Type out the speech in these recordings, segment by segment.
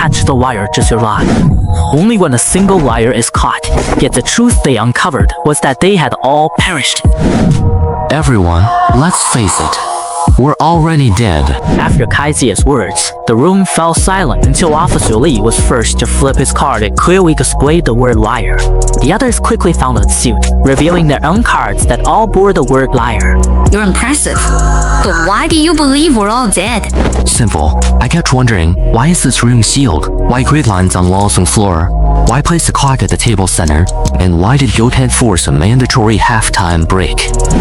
catch the wire to survive. Only when a single wire is caught, yet the truth they uncovered was that they had all perished. Everyone, let's face it. We're already dead. After Kaizia's words, the room fell silent until Officer Lee was first to flip his card and clearly displayed the word liar. The others quickly followed suit, revealing their own cards that all bore the word liar. You're impressive. But why do you believe we're all dead? Simple. I kept wondering, why is this room sealed? Why grid lines on walls and floor? Why place a clock at the table center? And why did Goathead force a mandatory halftime break?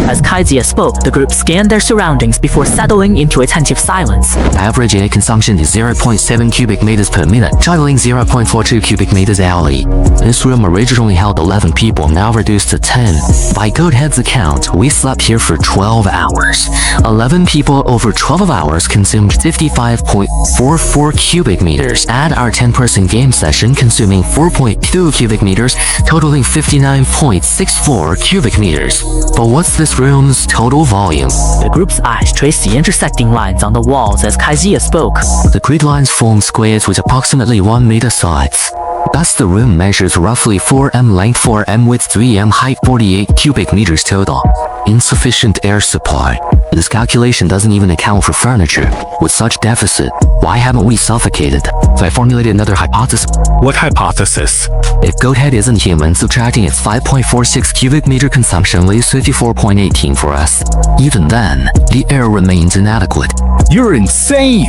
As Kaizia spoke, the group scanned their surroundings before settling into attentive silence. Average air consumption is 0.7 cubic meters per minute, traveling 0.42 cubic meters hourly. This room originally held 11 people, now reduced to 10. By Goathead's account, we slept here for 12 hours. 11 people over 12 hours consumed 55.44 cubic meters. Add our 10-person game session consuming 4.2 cubic meters, totaling 59.64 cubic meters. But what's this room's total volume? The group's eyes traced the intersecting lines on the walls as Kaizia spoke. The grid lines form squares with approximately 1 meter sides. Thus the room measures roughly 4m length, 4m width, 3m height, 48 cubic meters total. Insufficient air supply. This calculation doesn't even account for furniture. With such deficit, why haven't we suffocated? So I formulated another hypothesis. What hypothesis? If Goathead isn't human, subtracting its 5.46 cubic meter consumption leaves 54.18 for us. Even then, the air remains inadequate. You're insane!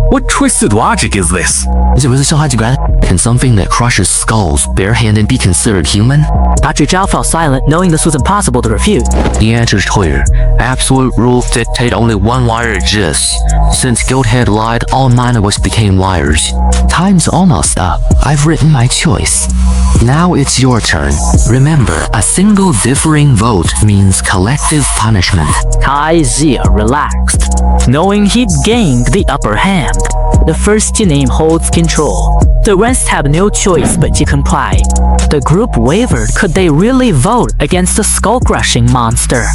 What twisted logic is this? Can something that crushes skulls barehanded be considered human? Dr. Zhao fell silent, knowing this was impossible to refute. The answer is clear. Absolute rules dictate only one liar exists. Since Goathead lied, all 9 of us became liars. Time's almost up. I've written my choice. Now it's your turn. Remember, a single differing vote means collective punishment. Kaizia relaxed, knowing he'd gained the upper hand. The first to name holds control. The rest have no choice but to comply. The group wavered. Could they really vote against a skull-crushing monster?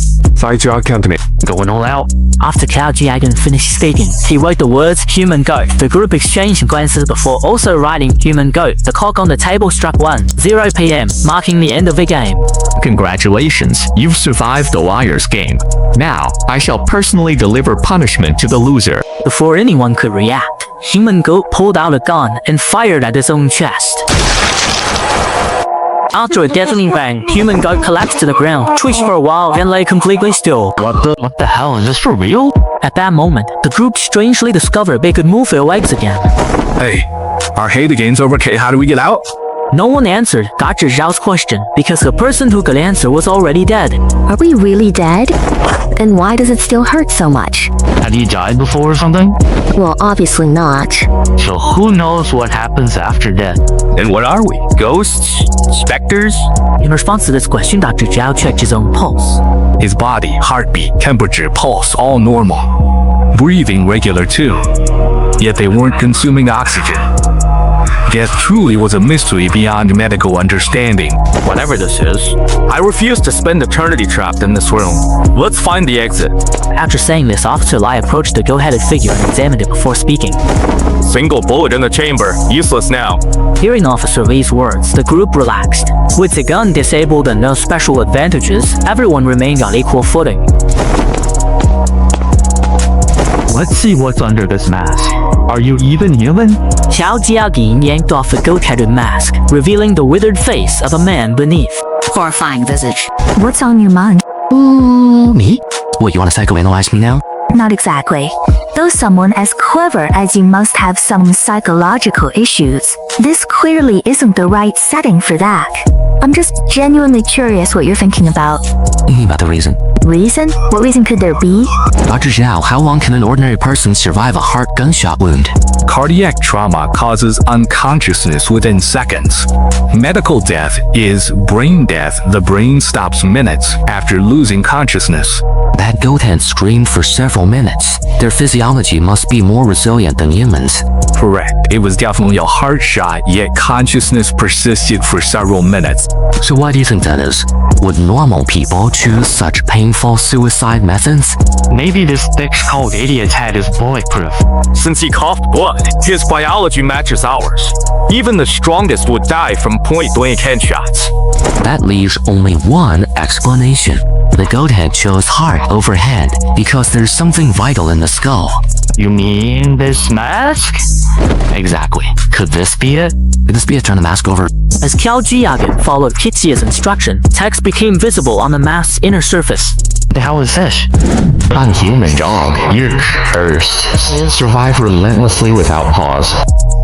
Going all out. After Cao Jiagan finished speaking, he wrote the words human goat. The group exchanged glances before also writing human goat. The clock on the table struck 1:0 p.m., marking the end of the game. Congratulations, you've survived the liar's game. Now, I shall personally deliver punishment to the loser. Before anyone could react, Human Goat pulled out a gun and fired at his own chest. After a deafening bang, Human Goat collapsed to the ground, twitched for a while, and lay completely still. What the hell, is this for real? At that moment, the group strangely discovered they could move their legs again. Hey, our hate game's over. Okay, how do we get out? No one answered Dr. Zhao's question because the person who could answer was already dead. Are we really dead? Then why does it still hurt so much? Had you died before or something? Well, obviously not. So who knows what happens after death? And what are we? Ghosts? Specters? In response to this question, Dr. Zhao checked his own pulse. His body, heartbeat, temperature, pulse, all normal. Breathing regular too. Yet they weren't consuming oxygen. Death truly was a mystery beyond medical understanding. Whatever this is, I refuse to spend eternity trapped in this room. Let's find the exit. After saying this, Officer Lai approached the goat-headed figure and examined it before speaking. Single bullet in the chamber. Useless now. Hearing Officer Lei's words, the group relaxed. With the gun disabled and no special advantages, everyone remained on equal footing. Let's see what's under this mask. Are you even human? Xiao Jiagin yanked off the goat-headed mask, revealing the withered face of a man beneath. Horrifying visage. What's on your mind? Me? What, you want to psychoanalyze me now? Not exactly. Though someone as clever as you must have some psychological issues, this clearly isn't the right setting for that. I'm just genuinely curious what you're thinking about. About the reason. Reason? What reason could there be? Dr. Zhao, how long can an ordinary person survive a heart gunshot wound? Cardiac trauma causes unconsciousness within seconds. Medical death is brain death. The brain stops minutes after losing consciousness. That goathead screamed for several minutes. Their physiology must be more resilient than humans. Correct. It was definitely a heart shot, yet consciousness persisted for several minutes. So why do you think that is? Would normal people choose such painful suicide methods? Maybe this thick skulled idiot's head is bulletproof. Since he coughed blood, His biology matches ours. Even the strongest would die from point-blank headshots. That leaves only one explanation. The goat head shows heart overhead because there's something vital in the skull. You mean this mask? Exactly. Could this be it? Could this be it? Turn the mask over. As Jiagen followed Kitsuya's instruction, text became visible on the mask's inner surface. The hell is this? Unhuman dog, you're cursed. Survive relentlessly without pause.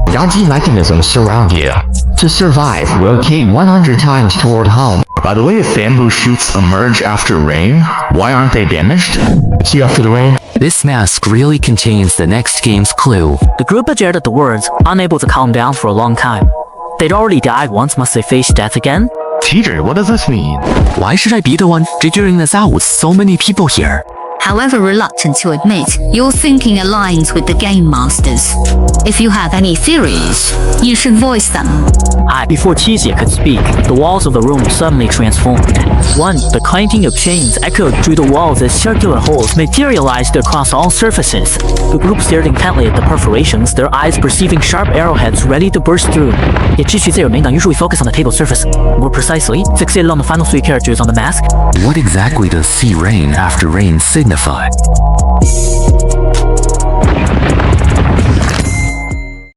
Yaji mechanisms surround you. To survive, rotate 100 times toward home. By the way, if bamboo shoots emerge after rain, why aren't they damaged? See after the rain? This mask really contains the next game's clue. The group stared at the words, unable to calm down for a long time. They'd already died once, must they face death again? Teacher, what does this mean? Why should I be the one figuring this out with so many people here? However reluctant to admit, your thinking aligns with the Game Master's. If you have any theories, you should voice them. Before Chizia could speak, the walls of the room suddenly transformed. The clanking of chains echoed through the walls as circular holes materialized across all surfaces. The group stared intently at the perforations, their eyes perceiving sharp arrowheads ready to burst through. Usually focus on the table surface. More precisely, fixated on the final three characters on the mask. What exactly does see rain after rain signify?